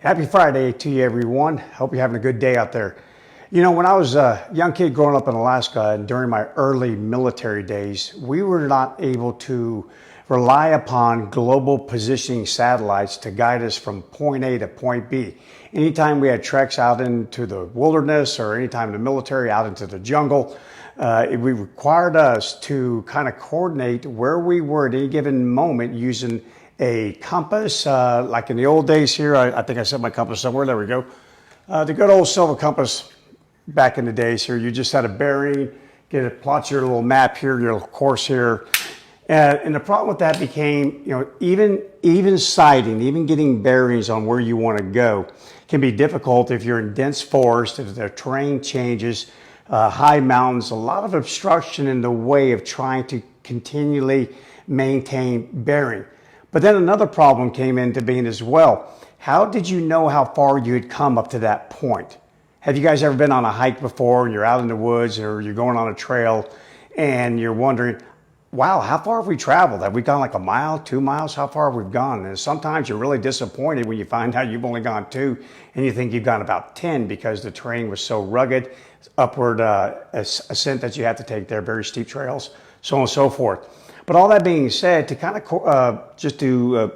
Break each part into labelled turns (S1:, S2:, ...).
S1: Happy Friday to you, everyone. Hope you're having a good day out there. You know, when I was a young kid growing up in Alaska and during my early military days, we were not able to rely upon global positioning satellites to guide us from point A to point B. Anytime we had treks out into the wilderness or anytime the military out into the jungle, it required us to kind of coordinate where we were at any given moment using a compass, like in the old days here. I think I set my compass somewhere. There we go. The good old silver compass back in the days here. You just had a bearing, plot your little map here, your little course here. And the problem with that became, you know, even sighting, even getting bearings on where you want to go can be difficult if you're in dense forest, if the terrain changes, high mountains, a lot of obstruction in the way of trying to continually maintain bearing. But then another problem came into being as well. How did you know how far you had come up to that point? Have you guys ever been on a hike before and you're out in the woods or you're going on a trail and you're wondering, wow, how far have we traveled? Have we gone like a mile, 2 miles? How far have we gone? And sometimes you're really disappointed when you find out you've only gone 2 and you think you've gone about 10 because the terrain was so rugged, upward ascent that you have to take there, very steep trails, so on and so forth. But all that being said, to kind of just to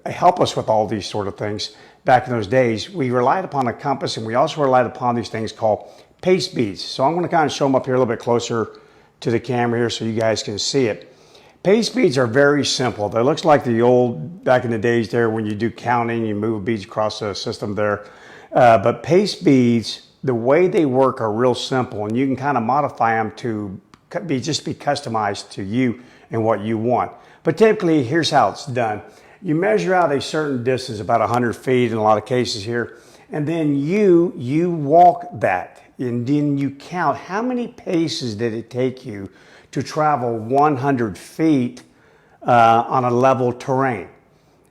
S1: help us with all these sort of things back in those days, we relied upon a compass and we also relied upon these things called pace beads. So I'm going to kind of show them up here a little bit closer to the camera here so you guys can see it. Pace beads are very simple. They look like the old, back in the days there when you do counting, you move beads across the system there. But pace beads, the way they work are real simple and you can kind of modify them to just be customized to you and what you want. But typically, here's how it's done. You measure out a certain distance, about 100 feet in a lot of cases here, and then you walk that, and then you count how many paces did it take you to travel 100 feet on a level terrain.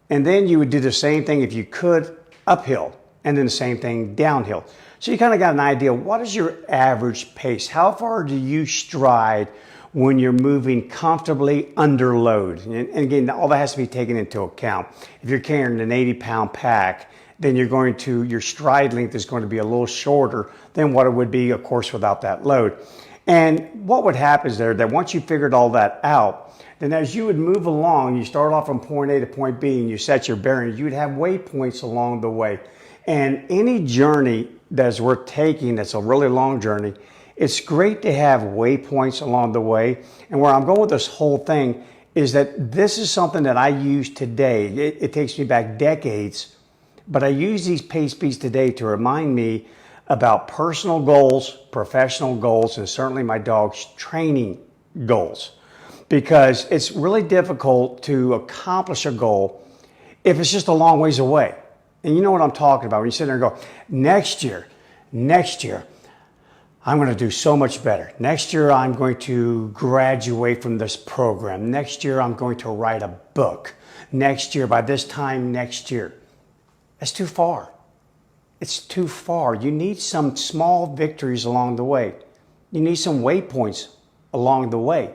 S1: And then you would do the same thing if you could uphill, and then the same thing downhill. So you kind of got an idea, what is your average pace? How far do you stride when you're moving comfortably under load? And again, all that has to be taken into account. If you're carrying an 80-pound pack, then your stride length is going to be a little shorter than what it would be, of course, without that load. And what would happen is that once you figured all that out, then as you would move along, you start off from point A to point B and you set your bearings, you would have waypoints along the way. And any journey that's worth taking, that's a really long journey, it's great to have waypoints along the way. And where I'm going with this whole thing is that this is something that I use today. It takes me back decades, but I use these pace beads today to remind me about personal goals, professional goals, and certainly my dog's training goals. Because it's really difficult to accomplish a goal if it's just a long ways away. And you know what I'm talking about when you sit there and go, next year, I'm going to do so much better. Next year, I'm going to graduate from this program. Next year, I'm going to write a book. Next year, by this time next year. That's too far. It's too far. You need some small victories along the way. You need some waypoints along the way.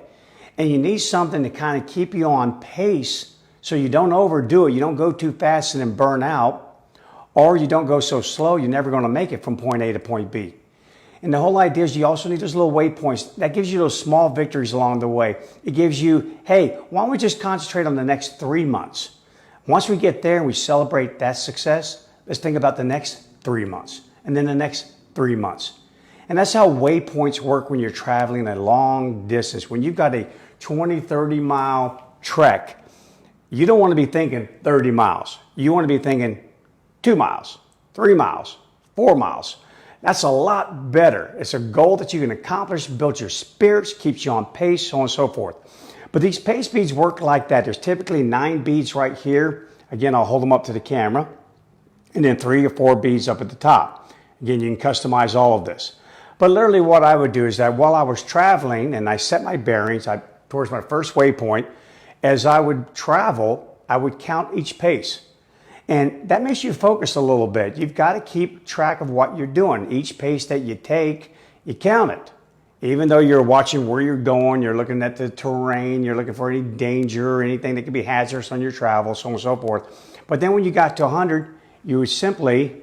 S1: And you need something to kind of keep you on pace so you don't overdo it. You don't go too fast and then burn out, or you don't go so slow you're never going to make it from point A to point B. And the whole idea is you also need those little waypoints. That gives you those small victories along the way. It gives you, hey, why don't we just concentrate on the next 3 months? Once we get there and we celebrate that success, let's think about the next 3 months and then the next 3 months. And that's how waypoints work when you're traveling a long distance. When you've got a 20, 30 mile trek, you don't want to be thinking 30 miles. You want to be thinking 2 miles, 3 miles, 4 miles. That's a lot better. It's a goal that you can accomplish, builds your spirits, keeps you on pace, so on and so forth. But these pace beads work like that. There's typically 9 beads right here. Again, I'll hold them up to the camera. And then 3 or 4 beads up at the top. Again, you can customize all of this. But literally what I would do is that while I was traveling and I set my bearings towards my first waypoint, as I would travel, I would count each pace. And that makes you focus a little bit. You've got to keep track of what you're doing. Each pace that you take, you count it. Even though you're watching where you're going, you're looking at the terrain, you're looking for any danger or anything that could be hazardous on your travel, so on and so forth. But then when you got to 100, you would simply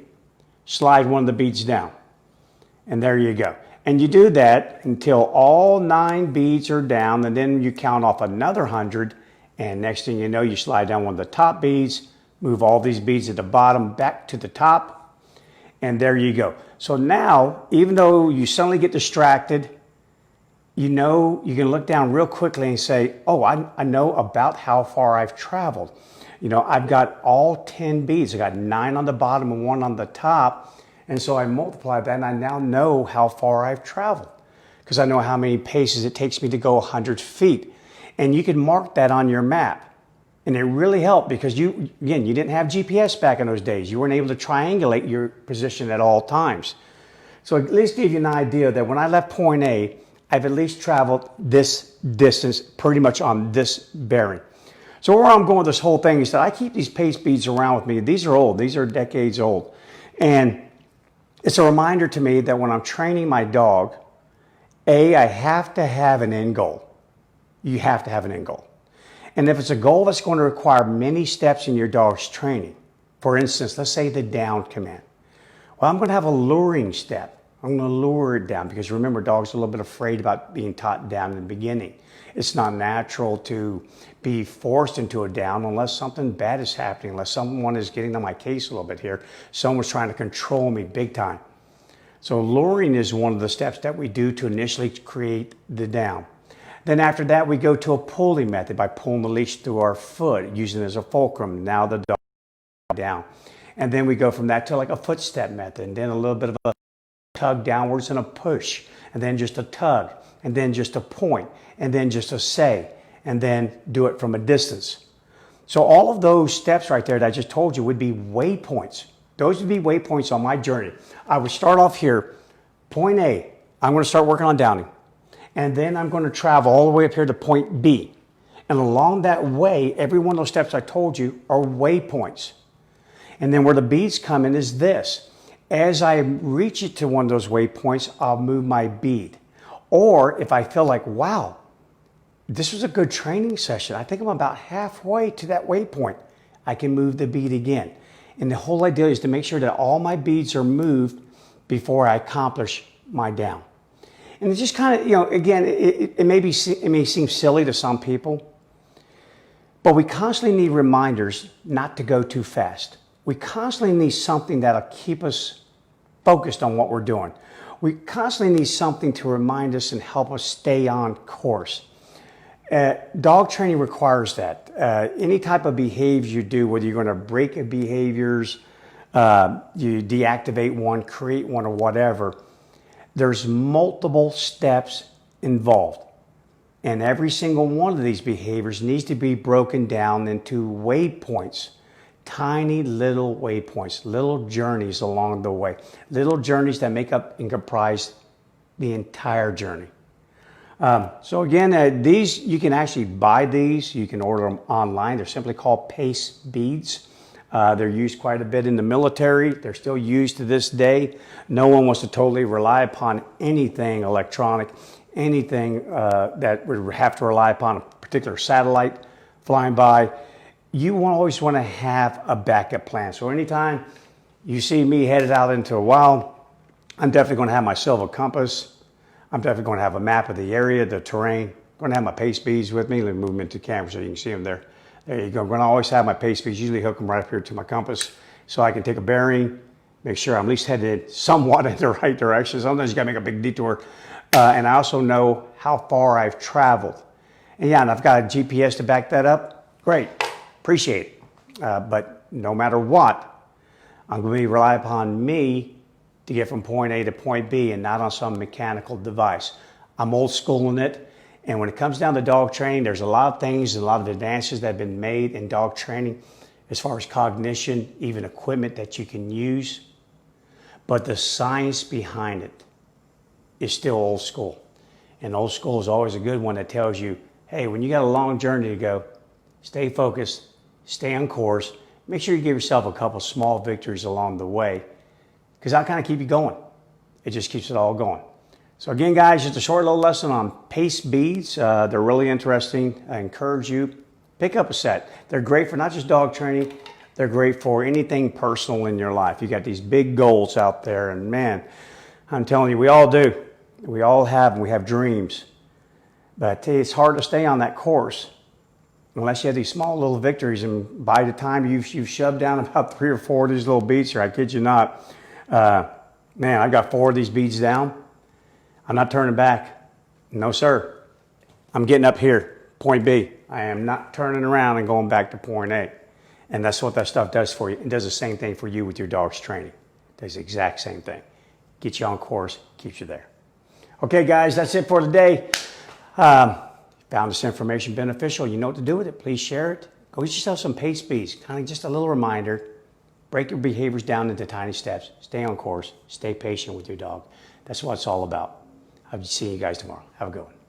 S1: slide one of the beads down. And there you go. And you do that until all 9 beads are down, and then you count off another 100, and next thing you know, you slide down one of the top beads, move all these beads at the bottom back to the top, and there you go. So now, even though you suddenly get distracted, you know, you can look down real quickly and say, oh, I know about how far I've traveled. You know, I've got all 10 beads. I got 9 on the bottom and 1 on the top. And so I multiply that, and I now know how far I've traveled because I know how many paces it takes me to go 100 feet. And you can mark that on your map. And it really helped because you didn't have GPS back in those days. You weren't able to triangulate your position at all times. So at least give you an idea that when I left point A, I've at least traveled this distance pretty much on this bearing. So where I'm going with this whole thing is that I keep these pace beads around with me. These are old. These are decades old. And it's a reminder to me that when I'm training my dog, I have to have an end goal. You have to have an end goal. And if it's a goal that's going to require many steps in your dog's training, for instance, let's say the down command. Well, I'm going to have a luring step. I'm going to lure it down because remember, dogs are a little bit afraid about being taught down in the beginning. It's not natural to be forced into a down unless something bad is happening, unless someone is getting on my case a little bit here. Someone's trying to control me big time. So luring is one of the steps that we do to initially create the down. Then after that, we go to a pulley method by pulling the leash through our foot, using it as a fulcrum. Now the dog down. And then we go from that to like a footstep method, and then a little bit of a tug downwards and a push, and then just a tug, and then just a point, and then just a say, and then do it from a distance. So all of those steps right there that I just told you would be waypoints. Those would be waypoints on my journey. I would start off here, point A. I'm going to start working on downing. And then I'm going to travel all the way up here to point B. And along that way, every one of those steps I told you are waypoints. And then where the beads come in is this. As I reach it to one of those waypoints, I'll move my bead. Or if I feel like, wow, this was a good training session, I think I'm about halfway to that waypoint, I can move the bead again. And the whole idea is to make sure that all my beads are moved before I accomplish my down. And it's just kind of, you know, again, it may seem silly to some people, but we constantly need reminders not to go too fast. We constantly need something that'll keep us focused on what we're doing. We constantly need something to remind us and help us stay on course. Dog training requires that. Any type of behavior you do, whether you're going to break behaviors, you deactivate one, create one, or whatever, there's multiple steps involved. And every single one of these behaviors needs to be broken down into waypoints. Tiny little waypoints, little journeys along the way, little journeys that make up and comprise the entire journey. So again, these, you can actually buy these. You can order them online. They're simply called pace beads. They're used quite a bit in the military. They're still used to this day. No one wants to totally rely upon anything electronic, anything that would have to rely upon a particular satellite flying by. You always want to have a backup plan. So anytime you see me headed out into a wild, I'm definitely going to have my silver compass. I'm definitely going to have a map of the area, the terrain. I'm going to have my pace beads with me. Let me move them into the camera so you can see them there. There you go. I'm going to always have my pace beads, usually hook them right up here to my compass so I can take a bearing, make sure I'm at least headed somewhat in the right direction. Sometimes you got to make a big detour. And I also know how far I've traveled. And yeah, and I've got a GPS to back that up. Great. Appreciate it. But no matter what, I'm going to rely upon me to get from point A to point B and not on some mechanical device. I'm old school in it. And when it comes down to dog training, there's a lot of things and a lot of advances that have been made in dog training as far as cognition, even equipment that you can use. But the science behind it is still old school. And old school is always a good one that tells you, hey, when you got a long journey to go, stay focused, stay on course, make sure you give yourself a couple small victories along the way, because that'll kind of keep you going. It just keeps it all going. So again, guys, just a short little lesson on pace beads. They're really interesting. I encourage you, pick up a set. They're great for not just dog training, They're great for anything personal in your life. You got these big goals out there, and man, I'm telling you, we all do. We all have, and we have dreams. But I tell you, it's hard to stay on that course unless you have these small little victories. And by the time you've shoved down about 3 or 4 of these little beats, or I kid you not, man, I got 4 of these beats down. I'm not turning back. No, sir. I'm getting up here, point B. I am not turning around and going back to point A. And that's what that stuff does for you. It does the same thing for you with your dog's training. It does the exact same thing. Gets you on course, keeps you there. Okay, guys, that's it for today. Found this information beneficial. You know what to do with it. Please share it. Go get yourself some pace beats. Kind of just a little reminder. Break your behaviors down into tiny steps. Stay on course. Stay patient with your dog. That's what it's all about. I'll see you guys tomorrow. Have a good one.